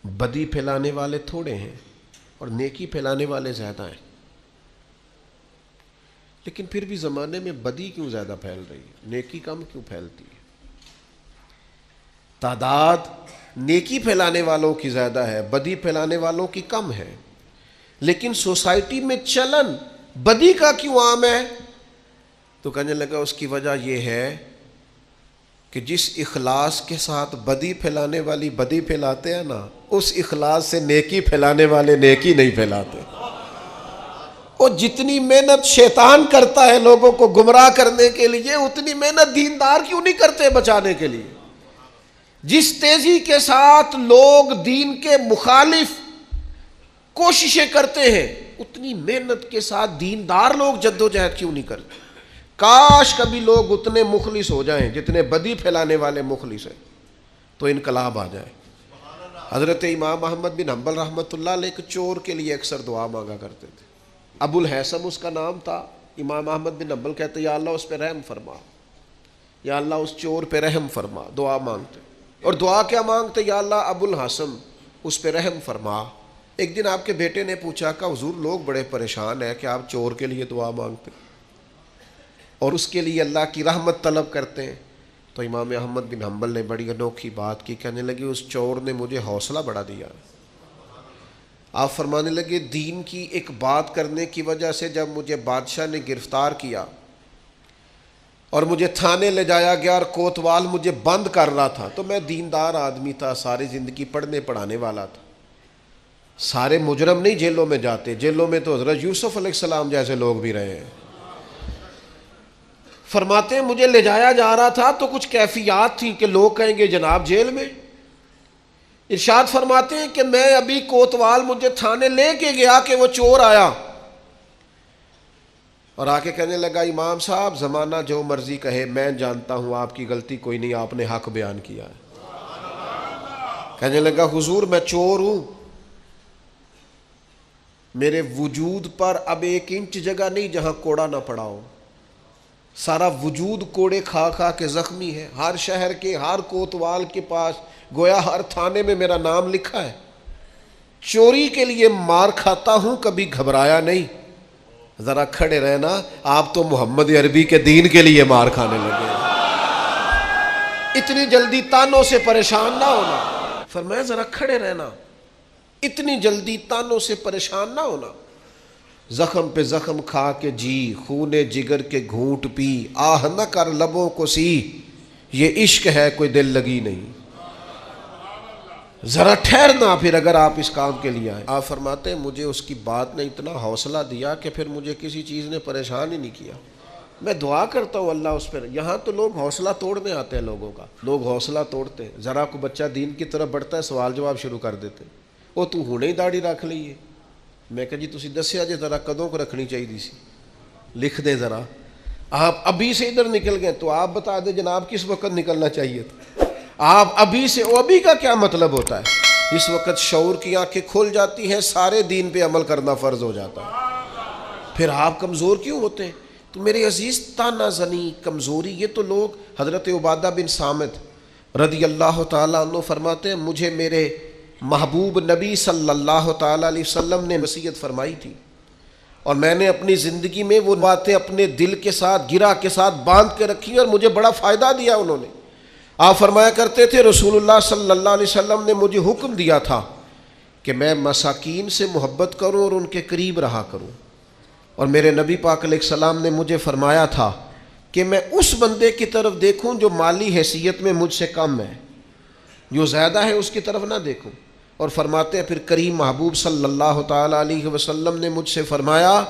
بدی پھیلانے والے تھوڑے ہیں اور نیکی پھیلانے والے زیادہ ہیں، لیکن پھر بھی زمانے میں بدی کیوں زیادہ پھیل رہی ہے، نیکی کم کیوں پھیلتی ہے؟ تعداد نیکی پھیلانے والوں کی زیادہ ہے، بدی پھیلانے والوں کی کم ہے، لیکن سوسائٹی میں چلن بدی کا کیوں عام ہے؟ تو کہنے لگا اس کی وجہ یہ ہے کہ جس اخلاص کے ساتھ بدی پھیلانے والی بدی پھیلاتے ہیں نا، اس اخلاص سے نیکی پھیلانے والے نیکی نہیں پھیلاتے۔ اور جتنی محنت شیطان کرتا ہے لوگوں کو گمراہ کرنے کے لیے، اتنی محنت دیندار کیوں نہیں کرتے بچانے کے لیے؟ جس تیزی کے ساتھ لوگ دین کے مخالف کوششیں کرتے ہیں، اتنی محنت کے ساتھ دیندار لوگ جدوجہد کیوں نہیں کرتے؟ کاش کبھی لوگ اتنے مخلص ہو جائیں جتنے بدی پھیلانے والے مخلص ہیں، تو انقلاب آ جائے۔ حضرت امام احمد بن حنبل رحمۃ اللہ علیہ ایک چور کے لیے اکثر دعا مانگا کرتے تھے، ابو الحیثم اس کا نام تھا۔ امام احمد بن حنبل کہتے یا اللہ اس پہ رحم فرما، یا اللہ اس چور پہ رحم فرما، دعا مانگتے۔ اور دعا کیا مانگتے؟ یا اللہ ابو الحسن اس پہ رحم فرما۔ ایک دن آپ کے بیٹے نے پوچھا کہ حضور لوگ بڑے پریشان ہیں کہ آپ چور کے لیے دعا مانگتے اور اس کے لیے اللہ کی رحمت طلب کرتے ہیں۔ تو امام احمد بن حنبل نے بڑی انوکھی بات کی، کہنے لگے اس چور نے مجھے حوصلہ بڑھا دیا۔ آپ فرمانے لگے دین کی ایک بات کرنے کی وجہ سے جب مجھے بادشاہ نے گرفتار کیا اور مجھے تھانے لے جایا گیا اور کوتوال مجھے بند کر رہا تھا، تو میں دیندار آدمی تھا، ساری زندگی پڑھنے پڑھانے والا تھا۔ سارے مجرم نہیں جیلوں میں جاتے، جیلوں میں تو حضرت یوسف علیہ السلام جیسے لوگ بھی رہے ہیں۔ فرماتے ہیں مجھے لے جایا جا رہا تھا تو کچھ کیفیات تھیں کہ لوگ کہیں گے جناب جیل میں۔ ارشاد فرماتے ہیں کہ میں ابھی کوتوال مجھے تھانے لے کے گیا کہ وہ چور آیا اور آ کے کہنے لگا امام صاحب زمانہ جو مرضی کہے، میں جانتا ہوں آپ کی غلطی کوئی نہیں، آپ نے حق بیان کیا ہے۔ کہنے لگا حضور میں چور ہوں، میرے وجود پر اب 1 انچ جگہ نہیں جہاں کوڑا نہ پڑا ہو، سارا وجود کوڑے کھا کھا کے زخمی ہے، ہر شہر کے ہر کوتوال کے پاس گویا ہر تھانے میں میرا نام لکھا ہے، چوری کے لیے مار کھاتا ہوں کبھی گھبرایا نہیں۔ ذرا کھڑے رہنا، آپ تو محمد عربی کے دین کے لیے مار کھانے لگے، اتنی جلدی تانوں سے پریشان نہ ہونا۔ فرمایا ذرا کھڑے رہنا، اتنی جلدی تانوں سے پریشان نہ ہونا۔ زخم پہ زخم کھا کے جی، خون جگر کے گھونٹ پی، آہ نہ کر لبوں کو سی، یہ عشق ہے کوئی دل لگی نہیں۔ ذرا ٹھہرنا پھر اگر آپ اس کام کے لیے آئے۔ آپ فرماتے ہیں مجھے اس کی بات نے اتنا حوصلہ دیا کہ پھر مجھے کسی چیز نے پریشان ہی نہیں کیا۔ میں دعا کرتا ہوں اللہ اس پر۔ یہاں تو لوگ حوصلہ توڑنے آتے ہیں، لوگوں کا لوگ حوصلہ توڑتے ہیں، ذرا کو بچہ دین کی طرف بڑھتا ہے سوال جواب شروع کر دیتے، وہ تو ہونے ہی داڑھی رکھ لئیے۔ میں کہا جی تسی دسیا جی ذرا کدوں کو رکھنی چاہیے سی، لکھ دیں ذرا۔ آپ ابھی سے ادھر نکل گئے تو آپ بتا دیں جناب کس وقت نکلنا چاہیے تھا۔ آپ ابھی سے، وہ ابھی کا کیا مطلب ہوتا ہے؟ اس وقت شعور کی آنکھیں کھل جاتی ہیں، سارے دین پہ عمل کرنا فرض ہو جاتا ہے، پھر آپ کمزور کیوں ہوتے ہیں؟ تو میرے عزیز تانا زنی، کمزوری، یہ تو لوگ، حضرت عبادہ بن صامت رضی اللہ تعالیٰ عنہ فرماتے ہیں مجھے میرے محبوب نبی صلی اللہ تعالیٰ علیہ وسلم نے وصیت فرمائی تھی اور میں نے اپنی زندگی میں وہ باتیں اپنے دل کے ساتھ گرہ کے ساتھ باندھ کے رکھی اور مجھے بڑا فائدہ دیا انہوں نے۔ آپ فرمایا کرتے تھے رسول اللہ صلی اللہ علیہ وسلم نے مجھے حکم دیا تھا کہ میں مساکین سے محبت کروں اور ان کے قریب رہا کروں، اور میرے نبی پاک علیہ السلام نے مجھے فرمایا تھا کہ میں اس بندے کی طرف دیکھوں جو مالی حیثیت میں مجھ سے کم ہے، جو زیادہ ہے اس کی طرف نہ دیکھوں۔ اور فرماتے ہیں پھر کریم محبوب صلی اللہ تعالیٰ علیہ وسلم نے مجھ سے فرمایا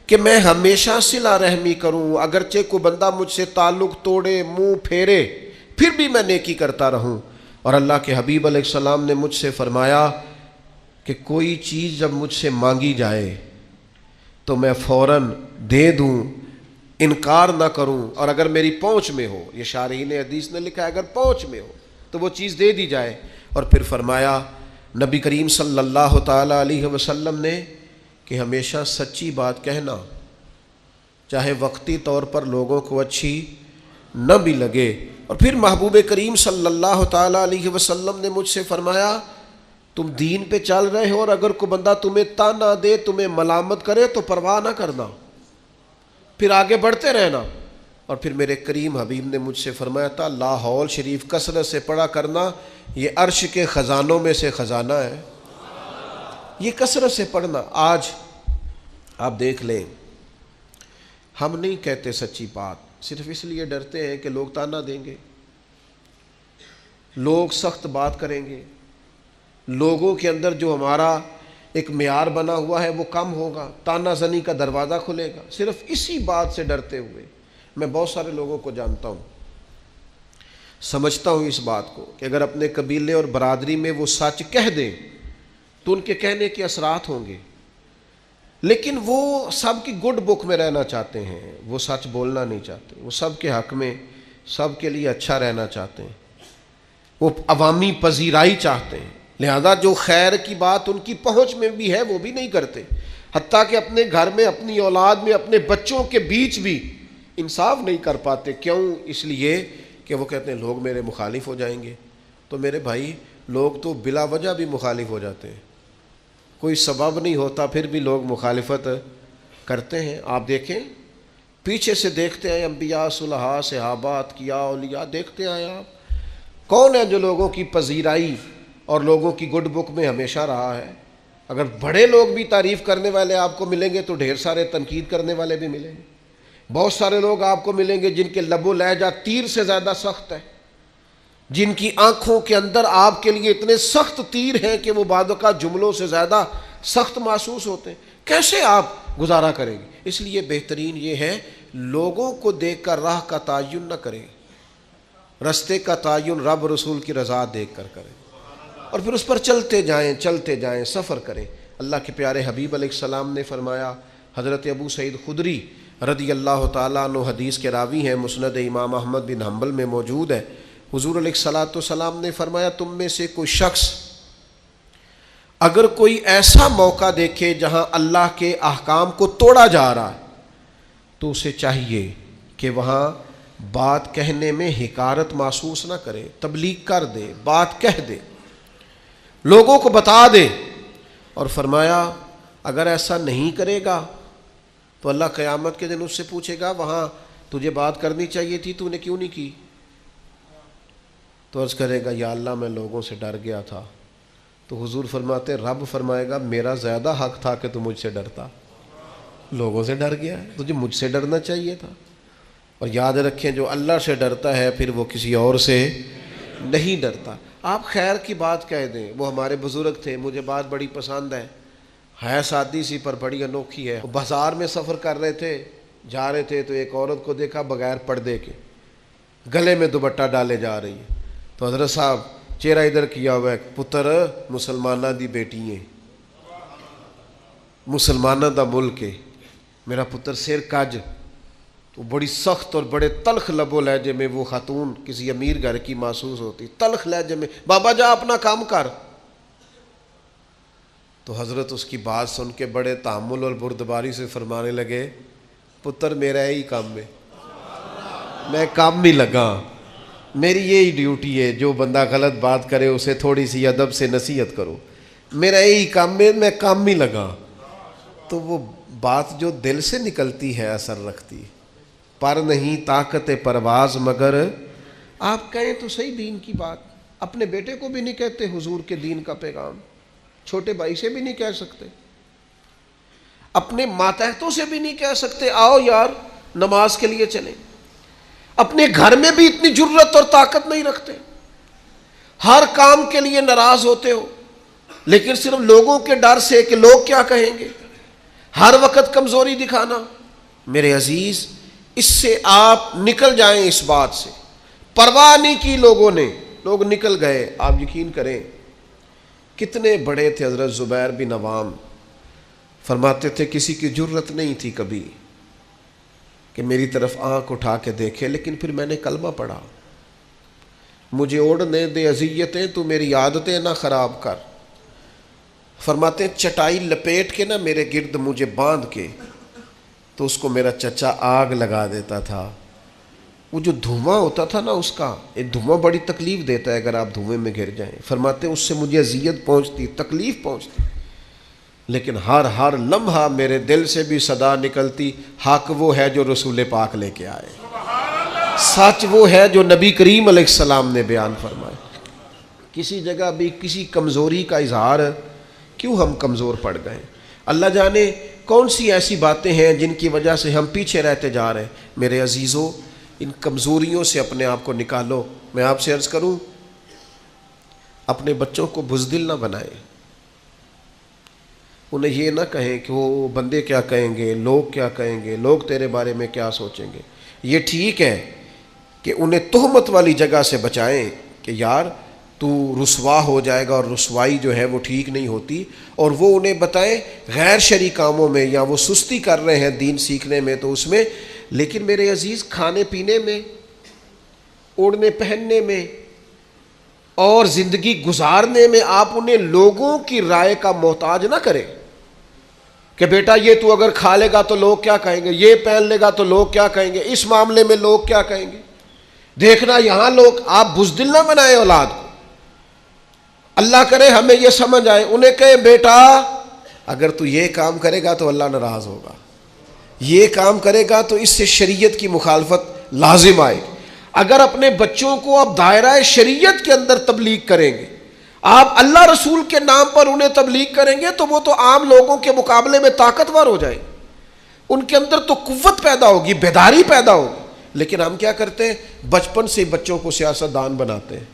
کہ میں ہمیشہ صلہ رحمی کروں، اگرچہ کوئی بندہ مجھ سے تعلق توڑے، منہ پھیرے، پھر بھی میں نیکی کرتا رہوں۔ اور اللہ کے حبیب علیہ السلام نے مجھ سے فرمایا کہ کوئی چیز جب مجھ سے مانگی جائے تو میں فوراً دے دوں، انکار نہ کروں، اور اگر میری پہنچ میں ہو، یہ شارحین حدیث نے لکھا ہے اگر پہنچ میں ہو تو وہ چیز دے دی جائے۔ اور پھر فرمایا نبی کریم صلی اللہ تعالیٰ علیہ وسلم نے کہ ہمیشہ سچی بات کہنا، چاہے وقتی طور پر لوگوں کو اچھی نہ بھی لگے۔ اور پھر محبوب کریم صلی اللہ تعالیٰ علیہ وسلم نے مجھ سے فرمایا تم دین پہ چل رہے ہو اور اگر کوئی بندہ تمہیں تانا دے، تمہیں ملامت کرے تو پرواہ نہ کرنا، پھر آگے بڑھتے رہنا۔ اور پھر میرے کریم حبیب نے مجھ سے فرمایا تھا لا حول شریف کثرت سے پڑھا کرنا، یہ عرش کے خزانوں میں سے خزانہ ہے، یہ کثرت سے پڑھنا۔ آج آپ دیکھ لیں، ہم نہیں کہتے سچی بات، صرف اس لیے ڈرتے ہیں کہ لوگ تانا دیں گے، لوگ سخت بات کریں گے، لوگوں کے اندر جو ہمارا ایک معیار بنا ہوا ہے وہ کم ہوگا، تانا زنی کا دروازہ کھلے گا۔ صرف اسی بات سے ڈرتے ہوئے میں بہت سارے لوگوں کو جانتا ہوں، سمجھتا ہوں اس بات کو کہ اگر اپنے قبیلے اور برادری میں وہ سچ کہہ دیں تو ان کے کہنے کے اثرات ہوں گے، لیکن وہ سب کی گڈ بک میں رہنا چاہتے ہیں، وہ سچ بولنا نہیں چاہتے، وہ سب کے حق میں سب کے لیے اچھا رہنا چاہتے ہیں، وہ عوامی پذیرائی چاہتے ہیں، لہذا جو خیر کی بات ان کی پہنچ میں بھی ہے وہ بھی نہیں کرتے، حتیٰ کہ اپنے گھر میں، اپنی اولاد میں، اپنے بچوں کے بیچ بھی انصاف نہیں کر پاتے۔ کیوں؟ اس لیے کہ وہ کہتے ہیں لوگ میرے مخالف ہو جائیں گے۔ تو میرے بھائی، لوگ تو بلا وجہ بھی مخالف ہو جاتے ہیں، کوئی سبب نہیں ہوتا پھر بھی لوگ مخالفت کرتے ہیں۔ آپ دیکھیں، پیچھے سے دیکھتے ہیں انبیاء، صلحاء، صحابہ، اتقیاء، اولیاء، دیکھتے ہیں آپ کون ہے جو لوگوں کی پذیرائی اور لوگوں کی گڈ بک میں ہمیشہ رہا ہے۔ اگر بڑے لوگ بھی تعریف کرنے والے آپ کو ملیں گے تو ڈھیر سارے تنقید کرنے والے بھی ملیں گے۔ بہت سارے لوگ آپ کو ملیں گے جن کے لب و لہجہ تیر سے زیادہ سخت ہے، جن کی آنکھوں کے اندر آپ کے لیے اتنے سخت تیر ہیں کہ وہ بعض اوقات جملوں سے زیادہ سخت محسوس ہوتے ہیں۔ کیسے آپ گزارا کریں گے؟ اس لیے بہترین یہ ہے لوگوں کو دیکھ کر راہ کا تعین نہ کریں، رستے کا تعین رب رسول کی رضا دیکھ کر کریں، اور پھر اس پر چلتے جائیں، سفر کریں۔ اللہ کے پیارے حبیب علیہ السلام نے فرمایا، حضرت ابو سعید خدری رضی اللہ تعالیٰ عنہ حدیث کے راوی ہیں، مسند امام احمد بن حنبل میں موجود ہے، حضور علیہ السلام نے فرمایا تم میں سے کوئی شخص اگر کوئی ایسا موقع دیکھے جہاں اللہ کے احکام کو توڑا جا رہا ہے تو اسے چاہیے کہ وہاں بات کہنے میں حقارت محسوس نہ کرے، تبلیغ کر دے، بات کہہ دے، لوگوں کو بتا دے۔ اور فرمایا اگر ایسا نہیں کرے گا تو اللہ قیامت کے دن اس سے پوچھے گا وہاں تجھے بات کرنی چاہیے تھی، تو نے کیوں نہیں کی؟ تو عرض کرے گا یا اللہ میں لوگوں سے ڈر گیا تھا۔ تو حضور فرماتے، رب فرمائے گا میرا زیادہ حق تھا کہ تو مجھ سے ڈرتا، لوگوں سے ڈر گیا ہے، تجھے مجھ سے ڈرنا چاہیے تھا۔ اور یاد رکھیں جو اللہ سے ڈرتا ہے پھر وہ کسی اور سے نہیں ڈرتا۔ آپ خیر کی بات کہہ دیں، وہ ہمارے بزرگ تھے، مجھے بات بڑی پسند ہے سادی سی پر بڑی انوکھی ہے۔ بازار میں سفر کر رہے تھے، جا رہے تھے تو ایک عورت کو دیکھا بغیر پردے کے، گلے میں دوپٹہ ڈالے جا رہی ہے۔ تو حضرت صاحب چہرہ ادھر کیا ہوا ہے، پتر مسلمانہ دی بیٹی ہیں، مسلمانہ دا ملک ہے، میرا پتر سر کج۔ تو بڑی سخت اور بڑے تلخ لب و لہجے میں وہ خاتون کسی امیر گھر کی محسوس ہوتی، تلخ لہجے میں، بابا جا اپنا کام کر۔ تو حضرت اس کی بات سن کے بڑے تحمل اور بردباری سے فرمانے لگے، پتر میرا یہی کام ہے، میں کام نہیں لگا، میری یہی ڈیوٹی ہے، جو بندہ غلط بات کرے اسے تھوڑی سی ادب سے نصیحت کرو، میرا یہی کام ہے، میں کام نہیں لگا۔ تو وہ بات جو دل سے نکلتی ہے اثر رکھتی، پر نہیں طاقت پرواز مگر، آپ کہیں تو صحیح دین کی بات، اپنے بیٹے کو بھی نہیں کہتے حضور کے دین کا پیغام، چھوٹے بھائی سے بھی نہیں کہہ سکتے، اپنے ماتحتوں سے بھی نہیں کہہ سکتے آؤ یار نماز کے لیے چلیں، اپنے گھر میں بھی اتنی جرت اور طاقت نہیں رکھتے، ہر کام کے لیے ناراض ہوتے ہو، لیکن صرف لوگوں کے ڈر سے کہ لوگ کیا کہیں گے، ہر وقت کمزوری دکھانا۔ میرے عزیز، اس سے آپ نکل جائیں، اس بات سے پرواہ نہیں کی لوگوں نے، لوگ نکل گئے۔ آپ یقین کریں کتنے بڑے تھے حضرت زبیر بن عوام، فرماتے تھے کسی کی جرت نہیں تھی کبھی کہ میری طرف آنکھ اٹھا کے دیکھے، لیکن پھر میں نے کلمہ پڑھا، مجھے اوڑھنے دے اذیتیں، تو میری عادتیں نہ خراب کر۔ فرماتے ہیں چٹائی لپیٹ کے نہ میرے گرد مجھے باندھ کے، تو اس کو میرا چچا آگ لگا دیتا تھا، وہ جو دھواں ہوتا تھا نا اس کا، ایک دھواں بڑی تکلیف دیتا ہے اگر آپ دھوئیں میں گر جائیں، فرماتے ہیں اس سے مجھے اذیت پہنچتی، تکلیف پہنچتی، لیکن ہر لمحہ میرے دل سے بھی صدا نکلتی، حق وہ ہے جو رسول پاک لے کے آئے، سچ وہ ہے جو نبی کریم علیہ السلام نے بیان فرمائے۔ کسی جگہ بھی کسی کمزوری کا اظہار، کیوں ہم کمزور پڑ گئے؟ اللہ جانے کون سی ایسی باتیں ہیں جن کی وجہ سے ہم پیچھے رہتے جا رہے ہیں۔ میرے عزیزوں، ان کمزوریوں سے اپنے آپ کو نکالو۔ میں آپ سے عرض کروں، اپنے بچوں کو بزدل نہ بنائیں، انہیں یہ نہ کہیں کہ وہ بندے کیا کہیں گے، لوگ کیا کہیں گے، لوگ تیرے بارے میں کیا سوچیں گے۔ یہ ٹھیک ہے کہ انہیں تہمت والی جگہ سے بچائیں کہ یار تو رسوا ہو جائے گا، اور رسوائی جو ہے وہ ٹھیک نہیں ہوتی، اور وہ انہیں بتائیں غیر شرعی کاموں میں، یا وہ سستی کر رہے ہیں دین سیکھنے میں تو اس میں، لیکن میرے عزیز کھانے پینے میں، اوڑھنے پہننے میں اور زندگی گزارنے میں آپ انہیں لوگوں کی رائے کا محتاج نہ کریں کہ بیٹا یہ تو اگر کھا لے گا تو لوگ کیا کہیں گے، یہ پہن لے گا تو لوگ کیا کہیں گے، اس معاملے میں لوگ کیا کہیں گے، دیکھنا یہاں لوگ۔ آپ بزدل نہ بنائیں اولاد کو۔ اللہ کرے ہمیں یہ سمجھ آئے، انہیں کہے بیٹا اگر تو یہ کام کرے گا تو اللہ ناراض ہوگا، یہ کام کرے گا تو اس سے شریعت کی مخالفت لازم آئے گی۔ اگر اپنے بچوں کو آپ دائرہ شریعت کے اندر تبلیغ کریں گے، آپ اللہ رسول کے نام پر انہیں تبلیغ کریں گے، تو وہ تو عام لوگوں کے مقابلے میں طاقتور ہو جائیں، ان کے اندر تو قوت پیدا ہوگی، بیداری پیدا ہوگی۔ لیکن ہم کیا کرتے ہیں، بچپن سے بچوں کو سیاست دان بناتے ہیں،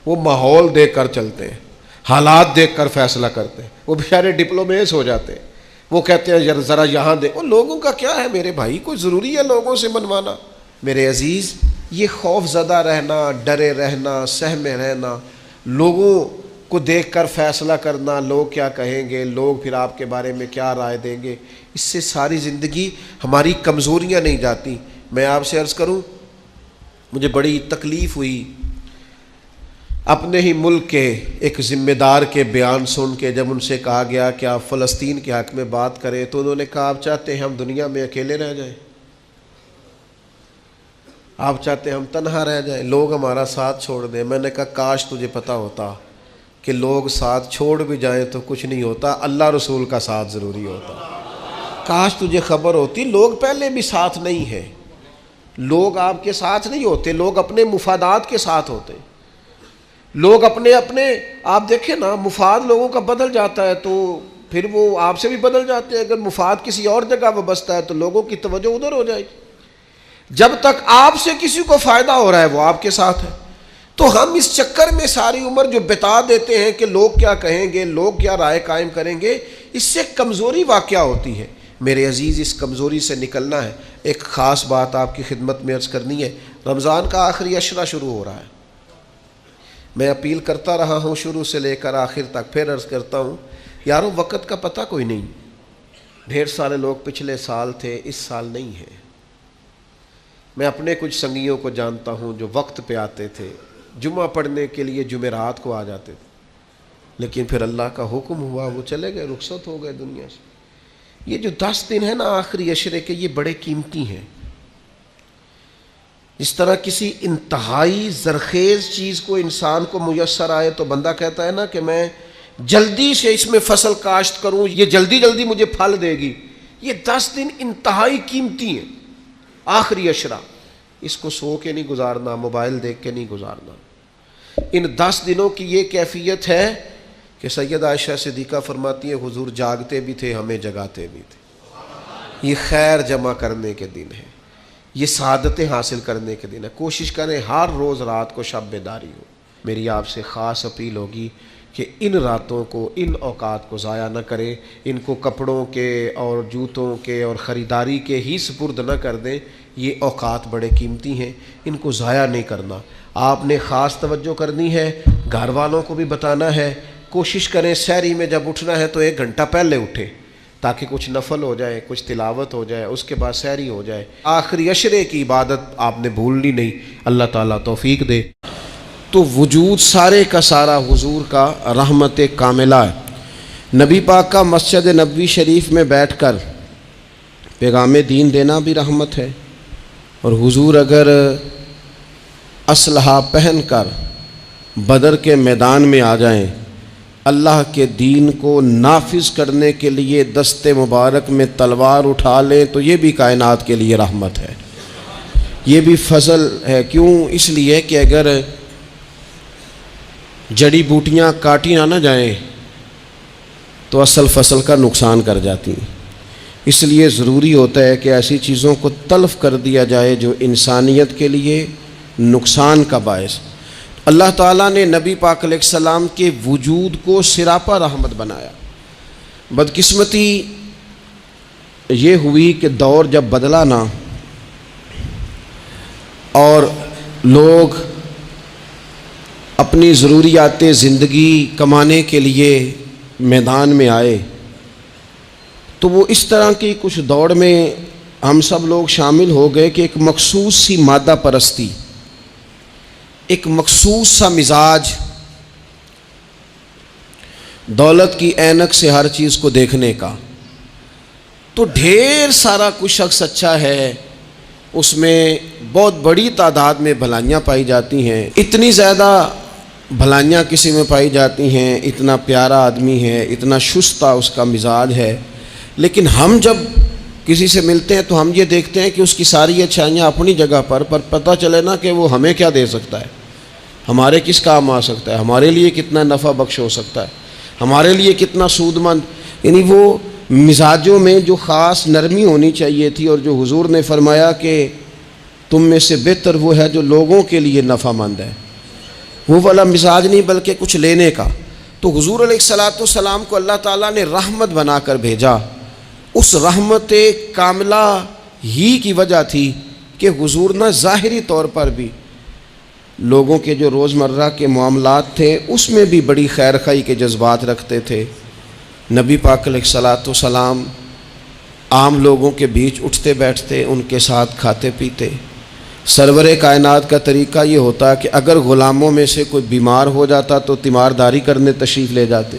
وہ ماحول دیکھ کر چلتے ہیں، حالات دیکھ کر فیصلہ کرتے ہیں، وہ بیچارے ڈپلومیس ہو جاتے ہیں، وہ کہتے ہیں ذرا یہاں دے، وہ لوگوں کا کیا ہے میرے بھائی، کوئی ضروری ہے لوگوں سے منوانا؟ میرے عزیز، یہ خوف زدہ رہنا، ڈرے رہنا، سہمے رہنا، لوگوں کو دیکھ کر فیصلہ کرنا، لوگ کیا کہیں گے، لوگ پھر آپ کے بارے میں کیا رائے دیں گے، اس سے ساری زندگی ہماری کمزوریاں نہیں جاتی۔ میں آپ سے عرض کروں، مجھے بڑی تکلیف ہوئی اپنے ہی ملک کے ایک ذمہ دار کے بیان سن کے، جب ان سے کہا گیا کہ آپ فلسطین کے حق میں بات کریں، تو انہوں نے کہا آپ چاہتے ہیں ہم دنیا میں اکیلے رہ جائیں، آپ چاہتے ہیں ہم تنہا رہ جائیں، لوگ ہمارا ساتھ چھوڑ دیں۔ میں نے کہا کاش تجھے پتہ ہوتا کہ لوگ ساتھ چھوڑ بھی جائیں تو کچھ نہیں ہوتا، اللہ رسول کا ساتھ ضروری ہوتا۔ کاش تجھے خبر ہوتی، لوگ پہلے بھی ساتھ نہیں ہیں، لوگ آپ کے ساتھ نہیں ہوتے، لوگ اپنے مفادات کے ساتھ ہوتے، لوگ اپنے آپ دیکھیں نا، مفاد لوگوں کا بدل جاتا ہے تو پھر وہ آپ سے بھی بدل جاتے ہیں۔ اگر مفاد کسی اور جگہ وابستہ ہے تو لوگوں کی توجہ ادھر ہو جائے گی۔ جب تک آپ سے کسی کو فائدہ ہو رہا ہے وہ آپ کے ساتھ ہے۔ تو ہم اس چکر میں ساری عمر جو بتا دیتے ہیں کہ لوگ کیا کہیں گے، لوگ کیا رائے قائم کریں گے، اس سے کمزوری واقع ہوتی ہے۔ میرے عزیز، اس کمزوری سے نکلنا ہے۔ ایک خاص بات آپ کی خدمت میں عرض کرنی ہے، رمضان کا آخری عشرہ شروع ہو رہا ہے۔ میں اپیل کرتا رہا ہوں شروع سے لے کر آخر تک، پھر عرض کرتا ہوں یارو، وقت کا پتہ کوئی نہیں۔ ڈھیر سارے لوگ پچھلے سال تھے، اس سال نہیں ہے۔ میں اپنے کچھ سنگیوں کو جانتا ہوں جو وقت پہ آتے تھے، جمعہ پڑھنے کے لیے جمعرات کو آ جاتے تھے، لیکن پھر اللہ کا حکم ہوا وہ چلے گئے، رخصت ہو گئے دنیا سے۔ یہ جو 10 دن ہیں نا آخری عشرے کے، یہ بڑے قیمتی ہیں۔ اس طرح کسی انتہائی زرخیز چیز کو انسان کو میسر آئے تو بندہ کہتا ہے نا کہ میں جلدی سے اس میں فصل کاشت کروں، یہ جلدی جلدی مجھے پھل دے گی۔ یہ 10 دن انتہائی قیمتی ہیں، آخری عشرہ، اس کو سو کے نہیں گزارنا، موبائل دیکھ کے نہیں گزارنا۔ ان 10 دنوں کی یہ کیفیت ہے کہ سید عائشہ صدیقہ فرماتی ہیں حضور جاگتے بھی تھے، ہمیں جگاتے بھی تھے۔ یہ خیر جمع کرنے کے دن ہے، یہ سعادتیں حاصل کرنے کے دن ہے۔ کوشش کریں ہر روز رات کو شب بیداری ہو۔ میری آپ سے خاص اپیل ہوگی کہ ان راتوں کو، ان اوقات کو ضائع نہ کریں، ان کو کپڑوں کے اور جوتوں کے اور خریداری کے ہی سپرد نہ کر دیں۔ یہ اوقات بڑے قیمتی ہیں، ان کو ضائع نہیں کرنا۔ آپ نے خاص توجہ کرنی ہے، گھر والوں کو بھی بتانا ہے۔ کوشش کریں سحری میں جب اٹھنا ہے تو 1 گھنٹہ پہلے اٹھیں تاکہ کچھ نفل ہو جائے، کچھ تلاوت ہو جائے، اس کے بعد سحری ہو جائے۔ آخری عشرے کی عبادت آپ نے بھولنی نہیں، اللہ تعالیٰ توفیق دے۔ تو وجود سارے کا سارا حضور کا رحمت کاملہ ہے۔ نبی پاک کا مسجد نبوی شریف میں بیٹھ کر پیغام دین دینا بھی رحمت ہے، اور حضور اگر اسلحہ پہن کر بدر کے میدان میں آ جائیں، اللہ کے دین کو نافذ کرنے کے لیے دست مبارک میں تلوار اٹھا لیں، تو یہ بھی کائنات کے لیے رحمت ہے، یہ بھی فضل ہے۔ کیوں؟ اس لیے کہ اگر جڑی بوٹیاں کاٹی نہ جائیں تو اصل فصل کا نقصان کر جاتی ہیں، اس لیے ضروری ہوتا ہے کہ ایسی چیزوں کو تلف کر دیا جائے جو انسانیت کے لیے نقصان کا باعث۔ اللہ تعالیٰ نے نبی پاک علیہ السلام کے وجود کو سراپا رحمت بنایا۔ بدقسمتی یہ ہوئی کہ دور جب بدلا نا اور لوگ اپنی ضروریات زندگی کمانے کے لیے میدان میں آئے، تو وہ اس طرح کی کچھ دوڑ میں ہم سب لوگ شامل ہو گئے کہ ایک مخصوص سی مادہ پرستی، ایک مخصوص سا مزاج، دولت کی اینک سے ہر چیز کو دیکھنے کا، تو ڈھیر سارا کچھ شخص اچھا ہے، اس میں بہت بڑی تعداد میں بھلائیاں پائی جاتی ہیں، اتنی زیادہ بھلائیاں کسی میں پائی جاتی ہیں، اتنا پیارا آدمی ہے، اتنا شستہ اس کا مزاج ہے، لیکن ہم جب کسی سے ملتے ہیں تو ہم یہ دیکھتے ہیں کہ اس کی ساری اچھائیاں اپنی جگہ پر پتہ چلے نا کہ وہ ہمیں کیا دے سکتا ہے، ہمارے کس کام آ سکتا ہے، ہمارے لیے کتنا نفع بخش ہو سکتا ہے، ہمارے لیے کتنا سود مند۔ یعنی وہ مزاجوں میں جو خاص نرمی ہونی چاہیے تھی، اور جو حضور نے فرمایا کہ تم میں سے بہتر وہ ہے جو لوگوں کے لیے نفع مند ہے، وہ والا مزاج نہیں بلکہ کچھ لینے کا۔ تو حضور علیہ السلام کو اللہ تعالیٰ نے رحمت بنا کر بھیجا۔ اس رحمت کاملہ ہی کی وجہ تھی کہ حضور نہ ظاہری طور پر بھی لوگوں کے جو روزمرہ کے معاملات تھے اس میں بھی بڑی خیر خواہی کے جذبات رکھتے تھے۔ نبی پاک علیہ السلام عام لوگوں کے بیچ اٹھتے بیٹھتے، ان کے ساتھ کھاتے پیتے۔ سرور کائنات کا طریقہ یہ ہوتا کہ اگر غلاموں میں سے کوئی بیمار ہو جاتا تو تیمارداری کرنے تشریف لے جاتے،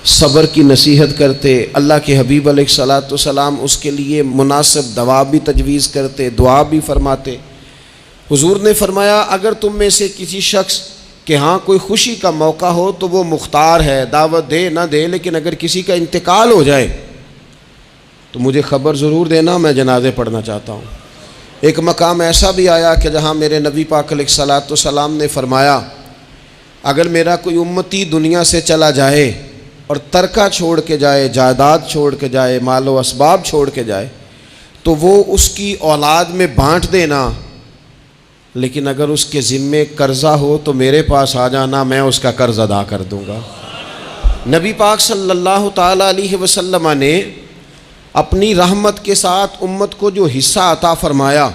صبر کی نصیحت کرتے، اللہ کے حبیب علیہ السلام اس کے لیے مناسب دوا بھی تجویز کرتے، دعا بھی فرماتے۔ حضور نے فرمایا اگر تم میں سے کسی شخص کہ ہاں کوئی خوشی کا موقع ہو تو وہ مختار ہے، دعوت دے نہ دے، لیکن اگر کسی کا انتقال ہو جائے تو مجھے خبر ضرور دینا، میں جنازے پڑھنا چاہتا ہوں۔ ایک مقام ایسا بھی آیا کہ جہاں میرے نبی پاک علیہ السلام نے فرمایا اگر میرا کوئی امتی دنیا سے چلا جائے اور ترکہ چھوڑ کے جائے، جائیداد چھوڑ کے جائے، مال و اسباب چھوڑ کے جائے، تو وہ اس کی اولاد میں بانٹ دینا، لیکن اگر اس کے ذمے قرضہ ہو تو میرے پاس آ جانا، میں اس کا قرض ادا کر دوں گا۔ نبی پاک صلی اللہ تعالیٰ علیہ وسلم نے اپنی رحمت کے ساتھ امت کو جو حصہ عطا فرمایا،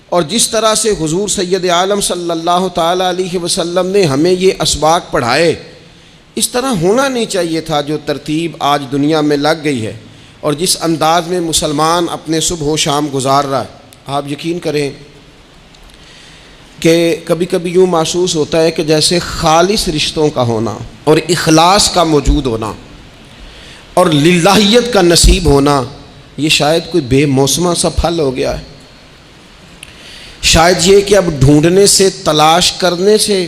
اور جس طرح سے حضور سید عالم صلی اللہ تعالیٰ علیہ وسلم نے ہمیں یہ اسباق پڑھائے، اس طرح ہونا نہیں چاہیے تھا جو ترتیب آج دنیا میں لگ گئی ہے، اور جس انداز میں مسلمان اپنے صبح و شام گزار رہا ہے۔ آپ یقین کریں کہ کبھی کبھی یوں محسوس ہوتا ہے کہ جیسے خالص رشتوں کا ہونا اور اخلاص کا موجود ہونا اور للہیت کا نصیب ہونا، یہ شاید کوئی بے موسمہ سا پھل ہو گیا ہے۔ شاید یہ کہ اب ڈھونڈنے سے، تلاش کرنے سے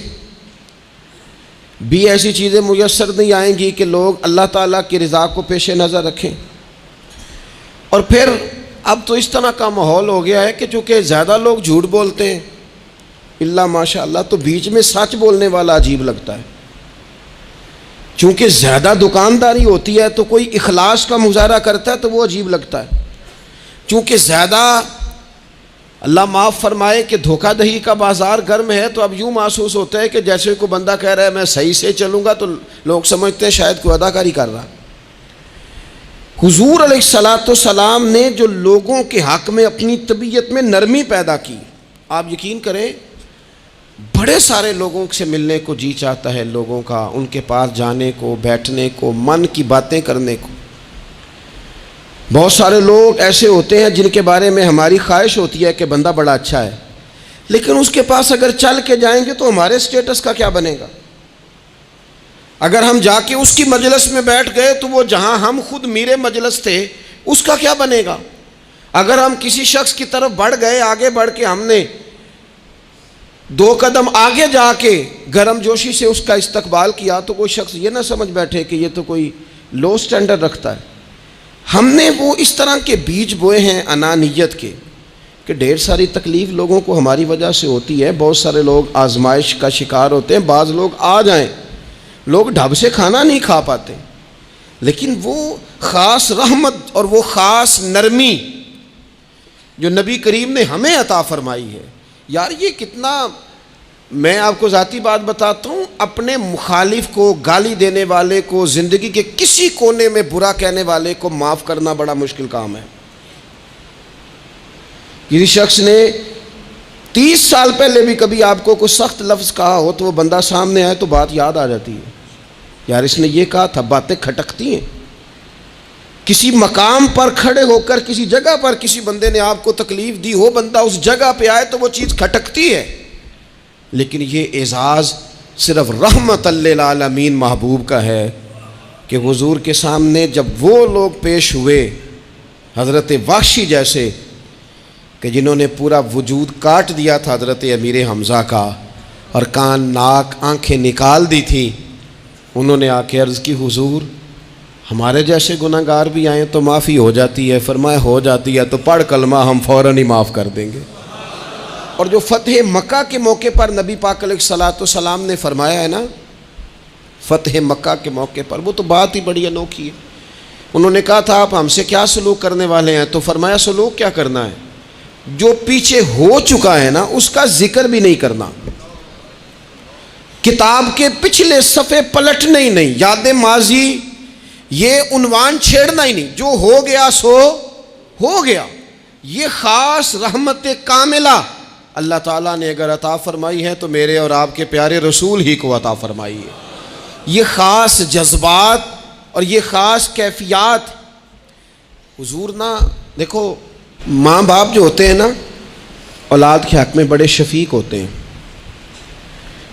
بھی ایسی چیزیں میسر نہیں آئیں گی کہ لوگ اللہ تعالیٰ کی رضا کو پیش نظر رکھیں۔ اور پھر اب تو اس طرح کا ماحول ہو گیا ہے کہ چونکہ زیادہ لوگ جھوٹ بولتے ہیں اللہ ماشاء اللہ، تو بیچ میں سچ بولنے والا عجیب لگتا ہے۔ چونکہ زیادہ دکانداری ہوتی ہے تو کوئی اخلاص کا مظاہرہ کرتا ہے تو وہ عجیب لگتا ہے۔ چونکہ زیادہ اللہ معاف فرمائے کہ دھوکہ دہی کا بازار گرم ہے، تو اب یوں محسوس ہوتا ہے کہ جیسے کوئی بندہ کہہ رہا ہے میں صحیح سے چلوں گا تو لوگ سمجھتے ہیں شاید کوئی اداکاری کر رہا۔ حضور علیہ السلام نے جو لوگوں کے حق میں اپنی طبیعت میں نرمی پیدا کی، آپ یقین کریں بڑے سارے لوگوں سے ملنے کو جی چاہتا ہے لوگوں کا، ان کے پاس جانے کو، بیٹھنے کو، من کی باتیں کرنے کو۔ بہت سارے لوگ ایسے ہوتے ہیں جن کے بارے میں ہماری خواہش ہوتی ہے کہ بندہ بڑا اچھا ہے، لیکن اس کے پاس اگر چل کے جائیں گے تو ہمارے سٹیٹس کا کیا بنے گا؟ اگر ہم جا کے اس کی مجلس میں بیٹھ گئے تو وہ جہاں ہم خود میرے مجلس تھے اس کا کیا بنے گا؟ اگر ہم کسی شخص کی طرف بڑھ گئے، آگے بڑھ کے ہم نے 2 قدم آگے جا کے گرم جوشی سے اس کا استقبال کیا تو کوئی شخص یہ نہ سمجھ بیٹھے کہ یہ تو کوئی لو سٹینڈرڈ رکھتا ہے۔ ہم نے وہ اس طرح کے بیج بوئے ہیں انانیت کے کہ ڈھیر ساری تکلیف لوگوں کو ہماری وجہ سے ہوتی ہے، بہت سارے لوگ آزمائش کا شکار ہوتے ہیں، بعض لوگ آ جائیں، لوگ ڈھب سے کھانا نہیں کھا پاتے، لیکن وہ خاص رحمت اور وہ خاص نرمی جو نبی کریم نے ہمیں عطا فرمائی ہے، یار یہ کتنا، میں آپ کو ذاتی بات بتاتا ہوں، اپنے مخالف کو، گالی دینے والے کو، زندگی کے کسی کونے میں برا کہنے والے کو معاف کرنا بڑا مشکل کام ہے۔ کسی شخص نے 30 سال پہلے بھی کبھی آپ کو کوئی سخت لفظ کہا ہو تو وہ بندہ سامنے آئے تو بات یاد آ جاتی ہے، یار اس نے یہ کہا تھا، باتیں کھٹکتی ہیں۔ کسی مقام پر کھڑے ہو کر کسی جگہ پر کسی بندے نے آپ کو تکلیف دی ہو، بندہ اس جگہ پہ آئے تو وہ چیز کھٹکتی ہے، لیکن یہ اعزاز صرف رحمت للعالمین محبوب کا ہے کہ حضور کے سامنے جب وہ لوگ پیش ہوئے حضرت وحشی جیسے کہ جنہوں نے پورا وجود کاٹ دیا تھا حضرت امیر حمزہ کا اور کان ناک آنکھیں نکال دی تھی، انہوں نے آ کے عرض کی حضور ہمارے جیسے گناہ گار بھی آئیں تو معافی ہو جاتی ہے؟ فرمایا ہو جاتی ہے تو پڑھ کلمہ، ہم فوراً ہی معاف کر دیں گے۔ اور جو فتح مکہ کے موقع پر نبی پاک علیہ الصلوۃ والسلام نے فرمایا ہے نا، فتح مکہ کے موقع پر، وہ تو بات ہی بڑی انوکھی ہے۔ انہوں نے کہا تھا آپ ہم سے کیا سلوک کرنے والے ہیں؟ تو فرمایا سلوک کیا کرنا ہے؟ جو پیچھے ہو چکا ہے نا اس کا ذکر بھی نہیں کرنا، کتاب کے پچھلے صفحے پلٹنے ہی نہیں، یاد ماضی یہ عنوان چھیڑنا ہی نہیں، جو ہو گیا سو ہو گیا۔ یہ خاص رحمت کاملہ اللہ تعالیٰ نے اگر عطا فرمائی ہے تو میرے اور آپ کے پیارے رسول ہی کو عطا فرمائی ہے۔ یہ خاص جذبات اور یہ خاص کیفیات حضور نا، دیکھو ماں باپ جو ہوتے ہیں نا اولاد کے حق میں بڑے شفیق ہوتے ہیں۔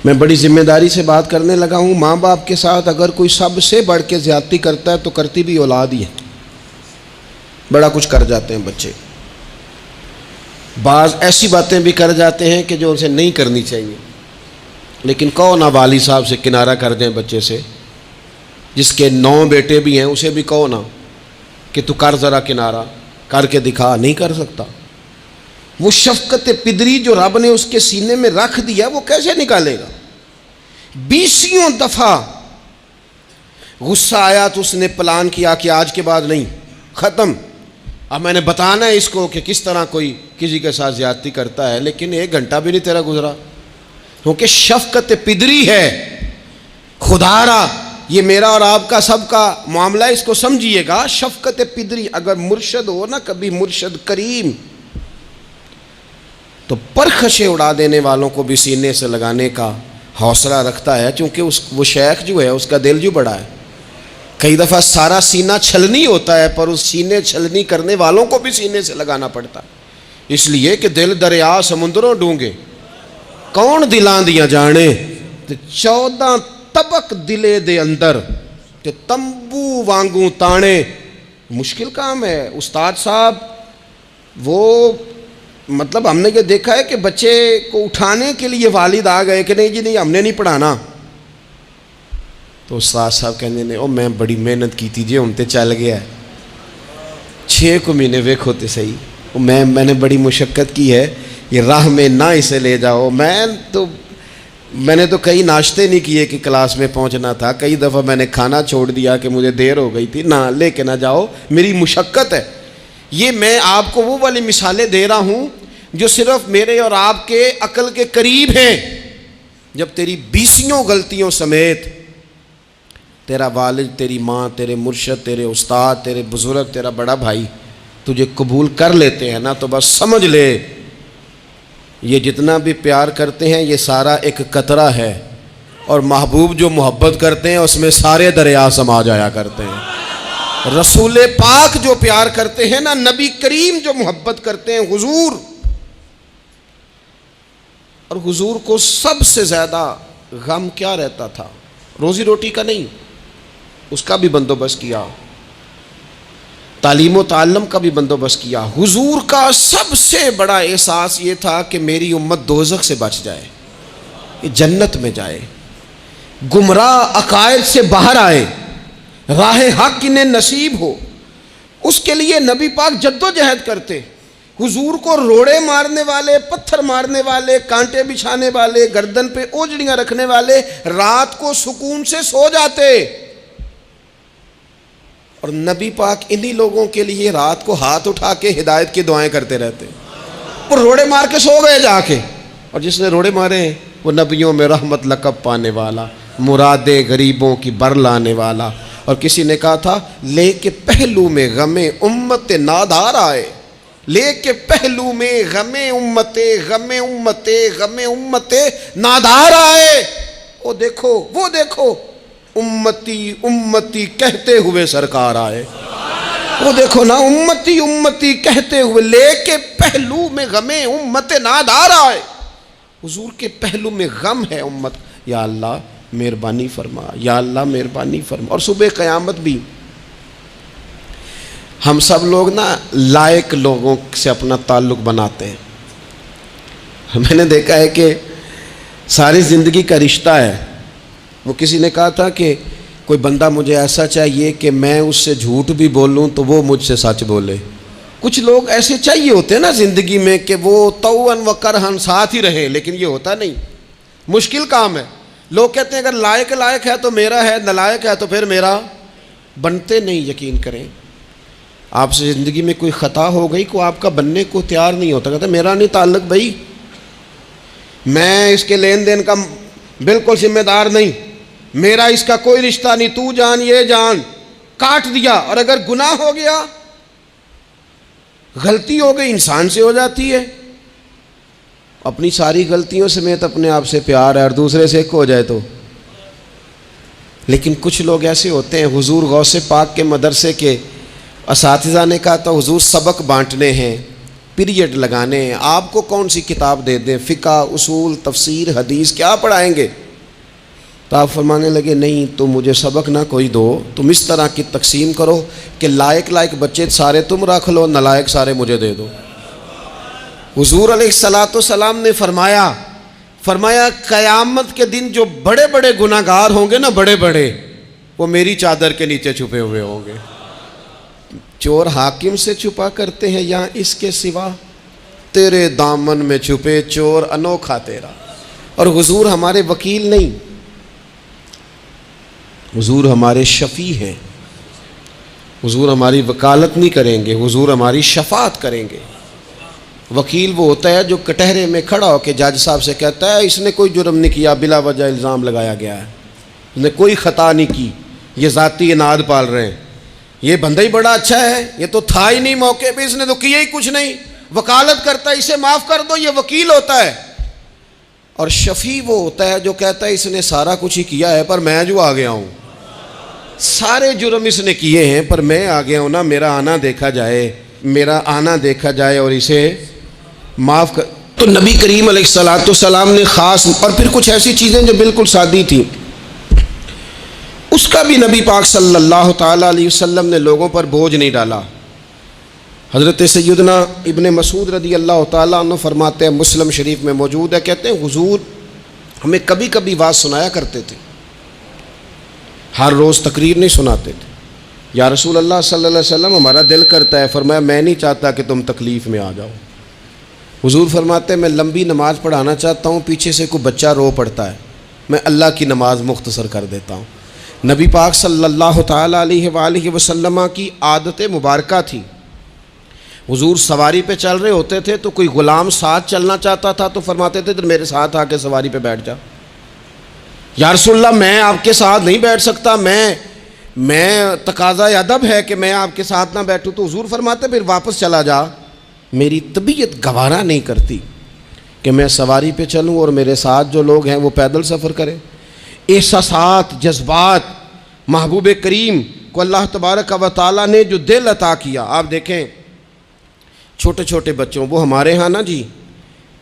میں بڑی ذمہ داری سے بات کرنے لگا ہوں، ماں باپ کے ساتھ اگر کوئی سب سے بڑھ کے زیادتی کرتا ہے تو کرتی بھی اولاد ہی ہے، بڑا کچھ کر جاتے ہیں بچے، بعض ایسی باتیں بھی کر جاتے ہیں کہ جو ان سے نہیں کرنی چاہیے، لیکن کہو نا والد صاحب سے کنارہ کر دیں بچے سے، جس کے 9 بیٹے بھی ہیں اسے بھی کہو نا کہ تو کر ذرا کنارہ کر کے دکھا، نہیں کر سکتا۔ وہ شفقت پدری جو رب نے اس کے سینے میں رکھ دیا وہ کیسے نکالے گا؟ 20 دفعہ غصہ آیا تو اس نے پلان کیا کہ آج کے بعد نہیں، ختم، اب میں نے بتانا ہے اس کو کہ کس طرح کوئی کسی کے ساتھ زیادتی کرتا ہے، لیکن 1 گھنٹہ بھی نہیں تیرا گزرا، کیونکہ شفقت پدری ہے۔ خدا را یہ میرا اور آپ کا سب کا معاملہ، اس کو سمجھیے گا، شفقت پدری۔ اگر مرشد ہو نا کبھی مرشد کریم تو پرخشیں اڑا دینے والوں کو بھی سینے سے لگانے کا حوصلہ رکھتا ہے، چونکہ وہ شیخ جو ہے اس کا دل جو بڑا ہے، کئی دفعہ سارا سینہ چھلنی ہوتا ہے پر اس سینے چھلنی کرنے والوں کو بھی سینے سے لگانا پڑتا ہے، اس لیے کہ دل دریا سمندروں ڈونگے کون دلاں دیاں جانے، 14 طبق دلے دے اندر تے تمبو وانگوں تانے، مشکل کام ہے استاد صاحب۔ وہ مطلب ہم نے یہ دیکھا ہے کہ بچے کو اٹھانے کے لیے والد آ گئے کہ نہیں جی نہیں ہم نے نہیں پڑھانا، تو استاد صاحب کہنے نے او میں بڑی محنت کی تھی جی ہم تے چل گیا ہے 6 مہینے ویکھو تے صحیح، میں نے بڑی مشقت کی ہے، یہ راہ میں نہ اسے لے جاؤ۔ میں نے تو کئی ناشتے نہیں کیے کہ کلاس میں پہنچنا تھا، کئی دفعہ میں نے کھانا چھوڑ دیا کہ مجھے دیر ہو گئی تھی، نہ لے کے نہ جاؤ، میری مشقت ہے۔ یہ میں آپ کو وہ والی مثالیں دے رہا ہوں جو صرف میرے اور آپ کے عقل کے قریب ہیں۔ جب تیری 20 غلطیوں سمیت تیرا والد، تیری ماں، تیرے مرشد، تیرے استاد، تیرے بزرگ، تیرا بڑا بھائی تجھے قبول کر لیتے ہیں نا تو بس سمجھ لے یہ جتنا بھی پیار کرتے ہیں یہ سارا ایک قطرہ ہے، اور محبوب جو محبت کرتے ہیں اس میں سارے دریا سما جایا کرتے ہیں۔ رسول پاک جو پیار کرتے ہیں نا، نبی کریم جو محبت کرتے ہیں، حضور، اور حضور کو سب سے زیادہ غم کیا رہتا تھا؟ روزی روٹی کا نہیں، اس کا بھی بندوبست کیا، تعلیم و تعلم کا بھی بندوبست کیا۔ حضور کا سب سے بڑا احساس یہ تھا کہ میری امت دوزخ سے بچ جائے۔ کہ جنت میں جائے، گمراہ عقائد سے باہر آئے، راہ حق انہیں نصیب ہو، اس کے لیے نبی پاک جد و جہد کرتے۔ حضور کو روڑے مارنے والے، پتھر مارنے والے، کانٹے بچھانے والے، گردن پہ اوجڑیاں رکھنے والے رات کو سکون سے سو جاتے، اور نبی پاک انہی لوگوں کے لیے رات کو ہاتھ اٹھا کے ہدایت کی دعائیں کرتے رہتے۔ وہ روڑے مار کے سو گئے جا کے، اور جس نے روڑے مارے ہیں وہ نبیوں میں رحمت لقب پانے والا، مرادیں غریبوں کی بر لانے والا۔ اور کسی نے کہا تھا لے کے پہلو میں غم امت نادار آئے، لے کے پہلو میں غم امت نادار آئے۔ وہ دیکھو امتی امتی کہتے ہوئے سرکار آئے۔ وہ دیکھو نا، امتی امتی کہتے ہوئے، لے کے پہلو میں غم امت نادار آئے۔ حضور کے پہلو میں غم ہے امت، یا اللہ مہربانی فرما، یا اللہ مہربانی فرما۔ اور صبح قیامت بھی ہم سب لوگ نا لائق لوگوں سے اپنا تعلق بناتے ہیں۔ میں نے دیکھا ہے کہ ساری زندگی کا رشتہ ہے۔ وہ کسی نے کہا تھا کہ کوئی بندہ مجھے ایسا چاہیے کہ میں اس سے جھوٹ بھی بولوں تو وہ مجھ سے سچ بولے۔ کچھ لوگ ایسے چاہیے ہوتے ہیں نا زندگی میں کہ وہ توأن و کرہن ساتھ ہی رہے، لیکن یہ ہوتا نہیں، مشکل کام ہے۔ لوگ کہتے ہیں اگر لائق ہے تو میرا ہے، نالائق ہے تو پھر میرا، بنتے نہیں۔ یقین کریں، آپ سے زندگی میں کوئی خطا ہو گئی کو آپ کا بننے کو تیار نہیں ہوتا، کہتا میرا نہیں تعلق بھائی، میں اس کے لین دین کا بالکل ذمہ دار نہیں، میرا اس کا کوئی رشتہ نہیں، تو جان یہ جان، کاٹ دیا۔ اور اگر گناہ ہو گیا، غلطی ہو گئی، انسان سے ہو جاتی ہے، اپنی ساری غلطیوں سمیت اپنے آپ سے پیار ہے، اور دوسرے سے ایک ہو جائے تو۔ لیکن کچھ لوگ ایسے ہوتے ہیں، حضور غوث پاک کے مدرسے کے اساتذہ نے کہا تھا حضور سبق بانٹنے ہیں، پیریڈ لگانے ہیں، آپ کو کون سی کتاب دے دیں، فقہ، اصول، تفسیر، حدیث، کیا پڑھائیں گے؟ تو آپ فرمانے لگے نہیں، تو مجھے سبق نہ کوئی دو، تم اس طرح کی تقسیم کرو کہ لائق بچے سارے تم رکھ لو، نالائق سارے مجھے دے دو۔ حضور علیہ السلام نے فرمایا قیامت کے دن جو بڑے بڑے گناہ گار ہوں گے نا، بڑے بڑے، وہ میری چادر کے نیچے چھپے ہوئے ہوں گے۔ چور حاکم سے چھپا کرتے ہیں یا اس کے سوا، تیرے دامن میں چھپے چور انوکھا تیرا۔ اور حضور ہمارے وکیل نہیں، حضور ہمارے شفیع ہیں، حضور ہماری وکالت نہیں کریں گے، حضور ہماری شفاعت کریں گے۔ وکیل وہ ہوتا ہے جو کٹہرے میں کھڑا ہو کے جج صاحب سے کہتا ہے اس نے کوئی جرم نہیں کیا، بلا وجہ الزام لگایا گیا ہے، اس نے کوئی خطا نہیں کی، یہ ذاتی اناد پال رہے ہیں، یہ بندہ ہی بڑا اچھا ہے، یہ تو تھا ہی نہیں موقع پہ، اس نے تو کیا ہی کچھ نہیں، وکالت کرتا ہے اسے معاف کر دو، یہ وکیل ہوتا ہے۔ اور شفیع وہ ہوتا ہے جو کہتا ہے اس نے سارا کچھ ہی کیا ہے پر میں جو آ گیا ہوں، سارے جرم اس نے کیے ہیں پر میں آ گیا ہوں نا، میرا آنا دیکھا جائے اور اسے معاف کر۔ تو نبی کریم علیہ السلام نے خاص، اور پھر کچھ ایسی چیزیں جو بالکل سادی تھیں، اس کا بھی نبی پاک صلی اللہ تعالیٰ علیہ وسلم نے لوگوں پر بوجھ نہیں ڈالا۔ حضرت سیدنا ابن مسعود رضی اللہ تعالیٰ عنہ فرماتے ہیں، مسلم شریف میں موجود ہے، کہتے ہیں حضور ہمیں کبھی کبھی واز سنایا کرتے تھے، ہر روز تقریر نہیں سناتے تھے۔ یا رسول اللہ صلی اللہ علیہ وسلم ہمارا دل کرتا ہے، فرمایا میں نہیں چاہتا کہ تم تکلیف میں آ جاؤ۔ حضور فرماتے ہیں میں لمبی نماز پڑھانا چاہتا ہوں، پیچھے سے کوئی بچہ رو پڑتا ہے، میں اللہ کی نماز مختصر کر دیتا ہوں۔ نبی پاک صلی اللہ تعالیٰ علیہ وآلہ وسلم کی عادت مبارکہ تھی، حضور سواری پہ چل رہے ہوتے تھے تو کوئی غلام ساتھ چلنا چاہتا تھا تو فرماتے تھے میرے ساتھ آ کے سواری پہ بیٹھ جا۔ یا رسول اللہ میں آپ کے ساتھ نہیں بیٹھ سکتا، میں تقاضا ادب ہے کہ میں آپ کے ساتھ نہ بیٹھوں، تو حضور فرماتے پھر واپس چلا جا، میری طبیعت گوارا نہیں کرتی کہ میں سواری پہ چلوں اور میرے ساتھ جو لوگ ہیں وہ پیدل سفر کریں۔ احساسات، جذبات، محبوب کریم کو اللہ تبارک و تعالیٰ نے جو دل عطا کیا، آپ دیکھیں چھوٹے چھوٹے بچوں، وہ ہمارے ہاں نا جی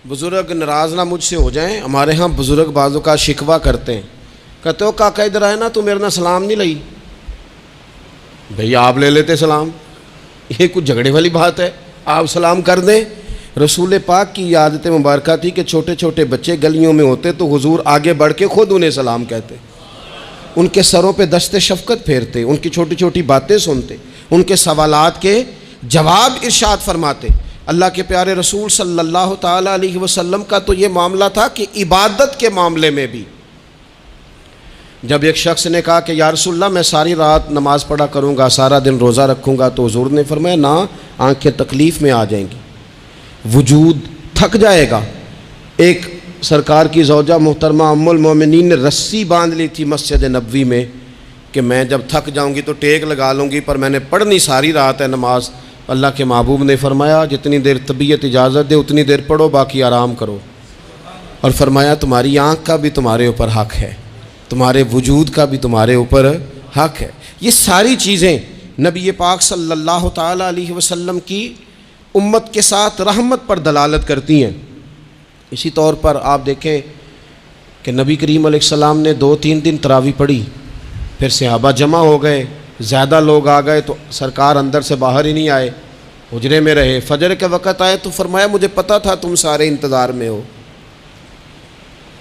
بزرگ ناراض نہ مجھ سے ہو جائیں، ہمارے ہاں بزرگ بعضوں کا شکوہ کرتے ہیں، کہتے ہو کاکا ادھر آئے نا تو میرے نہ سلام نہیں لئی، بھئی آپ لے لیتے سلام، یہ کچھ جھگڑے والی بات ہے، آپ سلام کر دیں۔ رسول پاک کی یہ عادت مبارکہ تھی کہ چھوٹے چھوٹے بچے گلیوں میں ہوتے تو حضور آگے بڑھ کے خود انہیں سلام کہتے، ان کے سروں پہ دست شفقت پھیرتے، ان کی چھوٹی چھوٹی باتیں سنتے، ان کے سوالات کے جواب ارشاد فرماتے۔ اللہ کے پیارے رسول صلی اللہ تعالیٰ علیہ وسلم کا تو یہ معاملہ تھا کہ عبادت کے معاملے میں بھی جب ایک شخص نے کہا کہ یا رسول اللہ میں ساری رات نماز پڑھا کروں گا، سارا دن روزہ رکھوں گا، تو حضور نے فرمایا نہ، آنکھیں تکلیف میں آ جائیں گی، وجود تھک جائے گا۔ ایک سرکار کی زوجہ محترمہ ام المومنین نے رسی باندھ لی تھی مسجد نبوی میں کہ میں جب تھک جاؤں گی تو ٹیک لگا لوں گی، پر میں نے پڑھنی ساری رات ہے نماز۔ اللہ کے محبوب نے فرمایا جتنی دیر طبیعت اجازت دے اتنی دیر پڑھو، باقی آرام کرو، اور فرمایا تمہاری آنکھ کا بھی تمہارے اوپر حق ہے، تمہارے وجود کا بھی تمہارے اوپر حق ہے۔ یہ ساری چیزیں نبی پاک صلی اللہ تعالیٰ علیہ وسلم کی امت کے ساتھ رحمت پر دلالت کرتی ہیں۔ اسی طور پر آپ دیکھیں کہ نبی کریم علیہ السلام نے 2-3 دن تراویح پڑھی، پھر صحابہ جمع ہو گئے، زیادہ لوگ آ گئے تو سرکار اندر سے باہر ہی نہیں آئے، حجرے میں رہے۔ فجر کے وقت آئے تو فرمایا مجھے پتہ تھا تم سارے انتظار میں ہو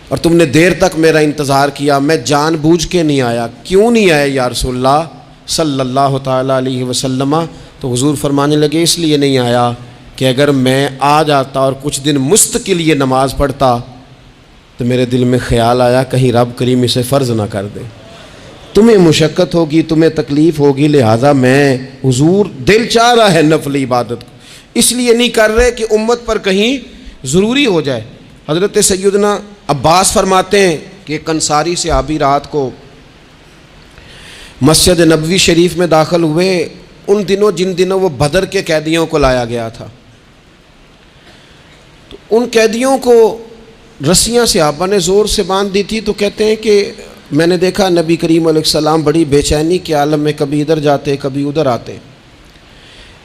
اور تم نے دیر تک میرا انتظار کیا، میں جان بوجھ کے نہیں آیا۔ کیوں نہیں آئے یا رسول اللہ صلی اللہ تعالیٰ علیہ وسلم؟ تو حضور فرمانے لگے اس لیے نہیں آیا کہ اگر میں آ جاتا اور کچھ دن مستقل یہ نماز پڑھتا تو میرے دل میں خیال آیا کہیں رب کریم اسے فرض نہ کر دے، تمہیں مشقت ہوگی، تمہیں تکلیف ہوگی، لہٰذا میں حضور دل چاہ رہا ہے نفل عبادت کو، اس لیے نہیں کر رہے کہ امت پر کہیں ضروری ہو جائے۔ حضرت سیدنا عباس فرماتے ہیں کہ ایک انصاری صحابی رات کو مسجد نبوی شریف میں داخل ہوئے، ان دنوں جن دنوں وہ بدر کے قیدیوں کو لایا گیا تھا، تو ان قیدیوں کو رسیاں صحابہ نے زور سے باندھ دی تھی، تو کہتے ہیں کہ میں نے دیکھا نبی کریم علیہ السلام بڑی بے چینی کے عالم میں کبھی ادھر جاتے کبھی ادھر آتے۔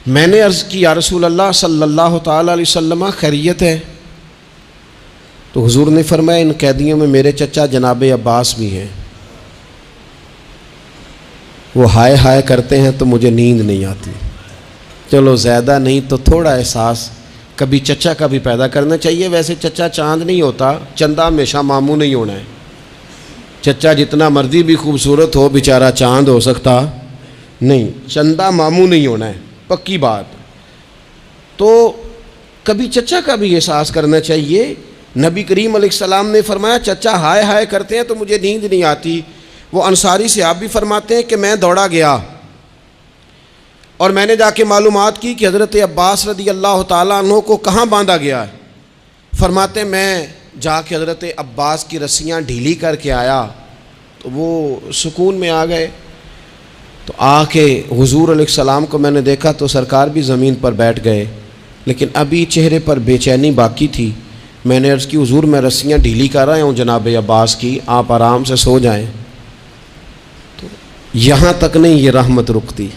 میں نے عرض کی یا رسول اللہ صلی اللہ تعالیٰ علیہ وسلم خیریت ہے؟ تو حضور نے فرمایا ان قیدیوں میں میرے چچا جناب عباس بھی ہیں، وہ ہائے ہائے کرتے ہیں تو مجھے نیند نہیں آتی۔ چلو زیادہ نہیں تو تھوڑا احساس کبھی چچا کا بھی پیدا کرنا چاہیے۔ ویسے چچا چاند نہیں ہوتا، چندہ ہمیشہ ماموں نہیں ہونا ہے۔ چچا جتنا مرضی بھی خوبصورت ہو بیچارہ چاند ہو سکتا نہیں، چندہ ماموں نہیں ہونا ہے، پکی بات۔ تو کبھی چچا کا بھی احساس کرنا چاہیے۔ نبی کریم علیہ السلام نے فرمایا چچا ہائے ہائے کرتے ہیں تو مجھے نیند نہیں آتی۔ وہ انصاری صحابی فرماتے ہیں کہ میں دوڑا گیا اور میں نے جا کے معلومات کی کہ حضرت عباس رضی اللہ تعالیٰ عنہ کو کہاں باندھا گیا ہے۔ فرماتے میں جا کے حضرت عباس کی رسیاں ڈھیلی کر کے آیا تو وہ سکون میں آ گئے۔ تو آ کے حضور علیہ السلام کو میں نے دیکھا تو سرکار بھی زمین پر بیٹھ گئے، لیکن ابھی چہرے پر بے چینی باقی تھی۔ میں نے عرض کی حضور میں رسیاں ڈھیلی کر رہا ہوں جناب عباس کی، آپ آرام سے سو جائیں۔ تو یہاں تک نہیں یہ رحمت رکتی،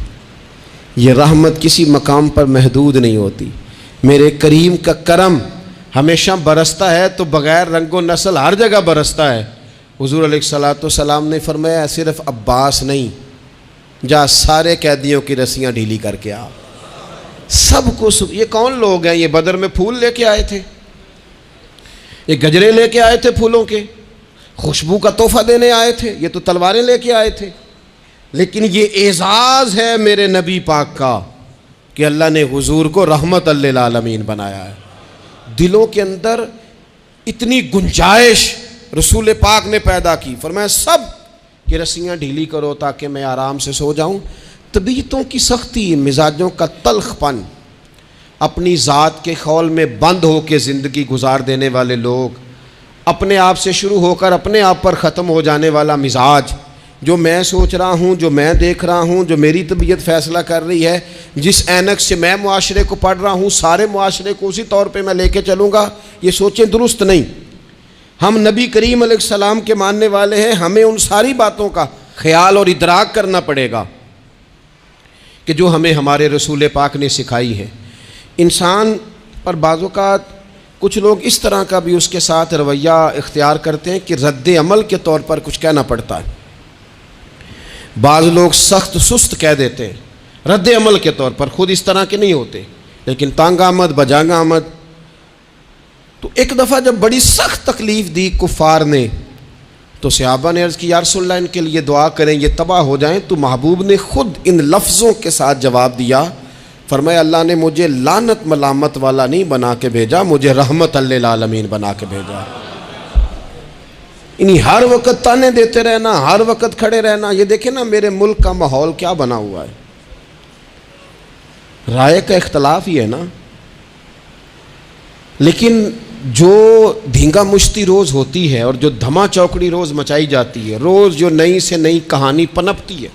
یہ رحمت کسی مقام پر محدود نہیں ہوتی۔ میرے کریم کا کرم ہمیشہ برستا ہے تو بغیر رنگ و نسل ہر جگہ برستا ہے۔ حضور علیہ الصلوۃ والسلام نے فرمایا صرف عباس نہیں، جا سارے قیدیوں کی رسیاں ڈھیلی کر کے آ، سب کو یہ کون لوگ ہیں؟ یہ بدر میں پھول لے کے آئے تھے، یہ گجرے لے کے آئے تھے پھولوں کے، خوشبو کا تحفہ دینے آئے تھے، یہ تو تلواریں لے کے آئے تھے۔ لیکن یہ اعزاز ہے میرے نبی پاک کا کہ اللہ نے حضور کو رحمت للعالمین بنایا ہے۔ دلوں کے اندر اتنی گنجائش رسول پاک نے پیدا کی، فرمایا سب کہ رسیاں ڈھیلی کرو تاکہ میں آرام سے سو جاؤں۔ طبیعتوں کی سختی، مزاجوں کا تلخ پن، اپنی ذات کے خول میں بند ہو کے زندگی گزار دینے والے لوگ، اپنے آپ سے شروع ہو کر اپنے آپ پر ختم ہو جانے والا مزاج، جو میں سوچ رہا ہوں، جو میں دیکھ رہا ہوں، جو میری طبیعت فیصلہ کر رہی ہے، جس اینک سے میں معاشرے کو پڑھ رہا ہوں سارے معاشرے کو اسی طور پہ میں لے کے چلوں گا، یہ سوچیں درست نہیں۔ ہم نبی کریم علیہ السلام کے ماننے والے ہیں، ہمیں ان ساری باتوں کا خیال اور ادراک کرنا پڑے گا کہ جو ہمیں ہمارے رسول پاک نے سکھائی ہے۔ انسان پر بعض اوقات کچھ لوگ اس طرح کا بھی اس کے ساتھ رویہ اختیار کرتے ہیں کہ رد عمل کے طور پر کچھ کہنا پڑتا ہے۔ بعض لوگ سخت سست کہہ دیتے ہیں رد عمل کے طور پر، خود اس طرح کے نہیں ہوتے، لیکن تانگ آمد بجانگ آمد تو ایک دفعہ جب بڑی سخت تکلیف دی کفار نے تو صحابہ نے عرض کی یا رسول اللہ ان کے لیے دعا کریں یہ تباہ ہو جائیں، تو محبوب نے خود ان لفظوں کے ساتھ جواب دیا، فرمایا اللہ نے مجھے لعنت ملامت والا نہیں بنا کے بھیجا، مجھے رحمت للعالمین بنا کے بھیجا۔ انہیں ہر وقت تانے دیتے رہنا، ہر وقت کھڑے رہنا، یہ دیکھیں نا میرے ملک کا ماحول کیا بنا ہوا ہے، رائے کا اختلاف ہی ہے نا، لیکن جو دھینگا مشتی روز ہوتی ہے اور جو دھما چوکڑی روز مچائی جاتی ہے، روز جو نئی سے نئی کہانی پنپتی ہے،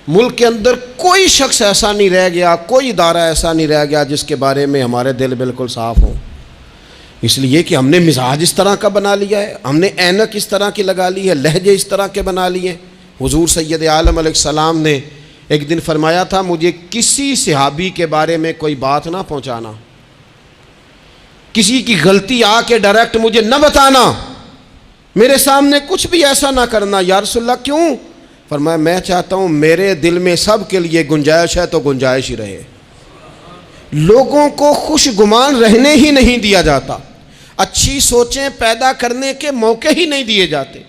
ملک کے اندر کوئی شخص ایسا نہیں رہ گیا، کوئی ادارہ ایسا نہیں رہ گیا جس کے بارے میں ہمارے دل بالکل صاف ہوں، اس لیے کہ ہم نے مزاج اس طرح کا بنا لیا ہے، ہم نے اینک اس طرح کی لگا لی ہے، لہجے اس طرح کے بنا لیے۔ حضور سید عالم علیہ السلام نے ایک دن فرمایا تھا مجھے کسی صحابی کے بارے میں کوئی بات نہ پہنچانا، کسی کی غلطی آ کے ڈائریکٹ مجھے نہ بتانا، میرے سامنے کچھ بھی ایسا نہ کرنا۔ یا رسول اللہ کیوں؟ فرمایا میں چاہتا ہوں میرے دل میں سب کے لیے گنجائش ہے تو گنجائش ہی رہے، لوگوں کو خوش گمان رہنے ہی نہیں دیا جاتا، اچھی سوچیں پیدا کرنے کے موقع ہی نہیں دیے جاتے،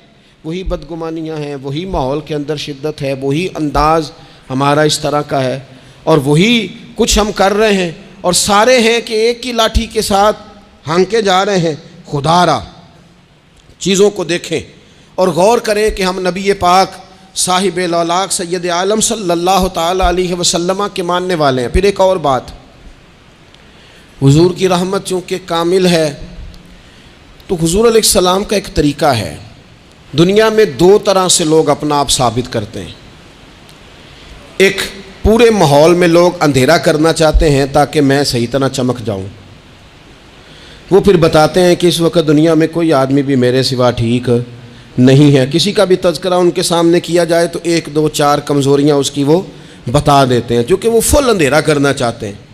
وہی بدگمانیاں ہیں، وہی ماحول کے اندر شدت ہے، وہی انداز ہمارا اس طرح کا ہے، اور وہی کچھ ہم کر رہے ہیں، اور سارے ہیں کہ ایک ہی لاٹھی کے ساتھ ہانکے جا رہے ہیں۔ خدا را چیزوں کو دیکھیں اور غور کریں کہ ہم نبی پاک صاحب الاولاق سید عالم صلی اللہ تعالی علیہ وسلم کے ماننے والے ہیں۔ پھر ایک اور بات، حضور کی رحمت چونکہ کامل ہے تو حضور علیہ السلام کا ایک طریقہ ہے، دنیا میں دو طرح سے لوگ اپنا آپ ثابت کرتے ہیں، ایک پورے ماحول میں لوگ اندھیرا کرنا چاہتے ہیں تاکہ میں صحیح طرح چمک جاؤں، وہ پھر بتاتے ہیں کہ اس وقت دنیا میں کوئی آدمی بھی میرے سوا ٹھیک نہیں ہے، کسی کا بھی تذکرہ ان کے سامنے کیا جائے تو ایک دو چار کمزوریاں اس کی وہ بتا دیتے ہیں، کیونکہ وہ فل اندھیرا کرنا چاہتے ہیں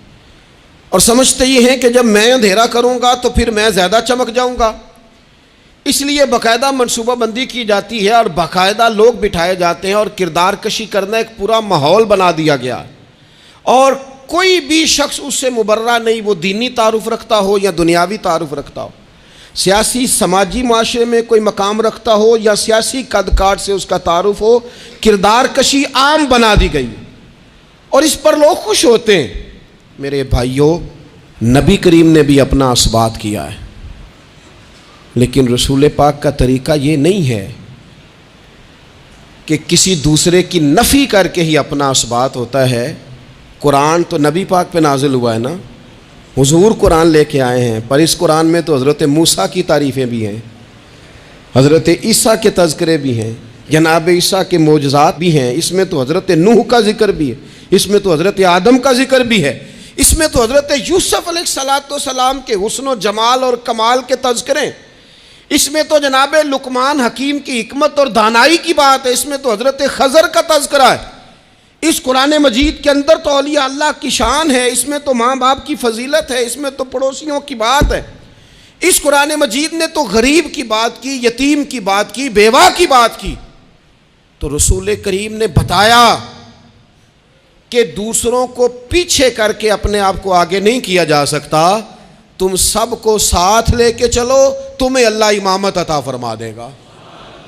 اور سمجھتے یہ ہیں کہ جب میں اندھیرا کروں گا تو پھر میں زیادہ چمک جاؤں گا، اس لیے باقاعدہ منصوبہ بندی کی جاتی ہے اور باقاعدہ لوگ بٹھائے جاتے ہیں اور کردار کشی کرنا ایک پورا ماحول بنا دیا گیا، اور کوئی بھی شخص اس سے مبرہ نہیں، وہ دینی تعارف رکھتا ہو یا دنیاوی تعارف رکھتا ہو، سیاسی سماجی معاشرے میں کوئی مقام رکھتا ہو یا سیاسی قد کاٹ سے اس کا تعارف ہو، کردار کشی عام بنا دی گئی اور اس پر لوگ خوش ہوتے ہیں۔ میرے بھائیوں، نبی کریم نے بھی اپنا اثبات کیا ہے، لیکن رسول پاک کا طریقہ یہ نہیں ہے کہ کسی دوسرے کی نفی کر کے ہی اپنا اثبات ہوتا ہے۔ قرآن تو نبی پاک پہ نازل ہوا ہے نا، حضور قرآن لے کے آئے ہیں، پر اس قرآن میں تو حضرت موسیٰ کی تعریفیں بھی ہیں، حضرت عیسیٰ کے تذکرے بھی ہیں، جناب عیسیٰ کے معجزات بھی ہیں، اس میں تو حضرت نوح کا ذکر بھی ہے، اس میں تو حضرت آدم کا ذکر بھی ہے، اس میں تو حضرت یوسف علیہ السلام کے حسن و جمال اور کمال کے تذکرے، اس میں تو جناب لقمان حکیم کی حکمت اور دانائی کی بات ہے، اس میں تو حضرت خضر کا تذکرہ ہے، اس قرآن مجید کے اندر تو اولیاء اللہ کی شان ہے، اس میں تو ماں باپ کی فضیلت ہے، اس میں تو پڑوسیوں کی بات ہے، اس قرآن مجید نے تو غریب کی بات کی، یتیم کی بات کی، بیوہ کی بات کی۔ تو رسول کریم نے بتایا کہ دوسروں کو پیچھے کر کے اپنے آپ کو آگے نہیں کیا جا سکتا، تم سب کو ساتھ لے کے چلو، تمہیں اللہ امامت عطا فرما دے گا۔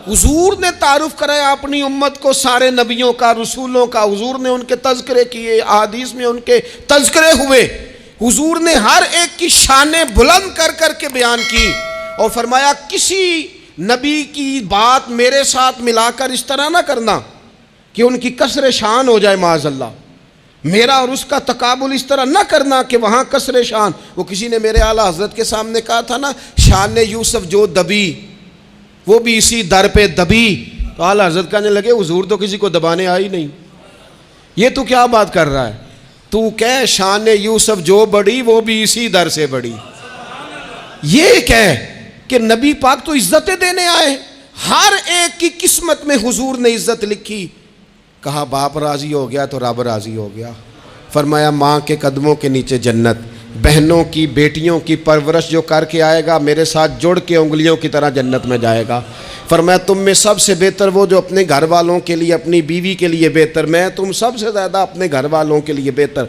حضور نے تعارف کرایا اپنی امت کو سارے نبیوں کا، رسولوں کا، حضور نے ان کے تذکرے کیے، احادیث میں ان کے تذکرے ہوئے، حضور نے ہر ایک کی شانیں بلند کر کر کے بیان کی اور فرمایا کسی نبی کی بات میرے ساتھ ملا کر اس طرح نہ کرنا کہ ان کی کسر شان ہو جائے معاذ اللہ، میرا اور اس کا تقابل اس طرح نہ کرنا کہ وہاں کسر شان۔ وہ کسی نے میرے اعلیٰ حضرت کے سامنے کہا تھا نا، شان یوسف جو دبی وہ بھی اسی در پہ دبی، تو اعلیٰ حضرت کہنے لگے حضور تو کسی کو دبانے آئی نہیں، یہ تو کیا بات کر رہا ہے، تو کہہ شان یوسف جو بڑی وہ بھی اسی در سے بڑی، یہ کہہ کہ نبی پاک تو عزتیں دینے آئے، ہر ایک کی قسمت میں حضور نے عزت لکھی۔ کہا باپ راضی ہو گیا تو رب راضی ہو گیا، فرمایا ماں کے قدموں کے نیچے جنت، بہنوں کی بیٹیوں کی پرورش جو کر کے آئے گا میرے ساتھ جڑ کے انگلیوں کی طرح جنت میں جائے گا، فرمایا تم میں سب سے بہتر وہ جو اپنے گھر والوں کے لیے، اپنی بیوی کے لیے بہتر، میں تم سب سے زیادہ اپنے گھر والوں کے لیے بہتر،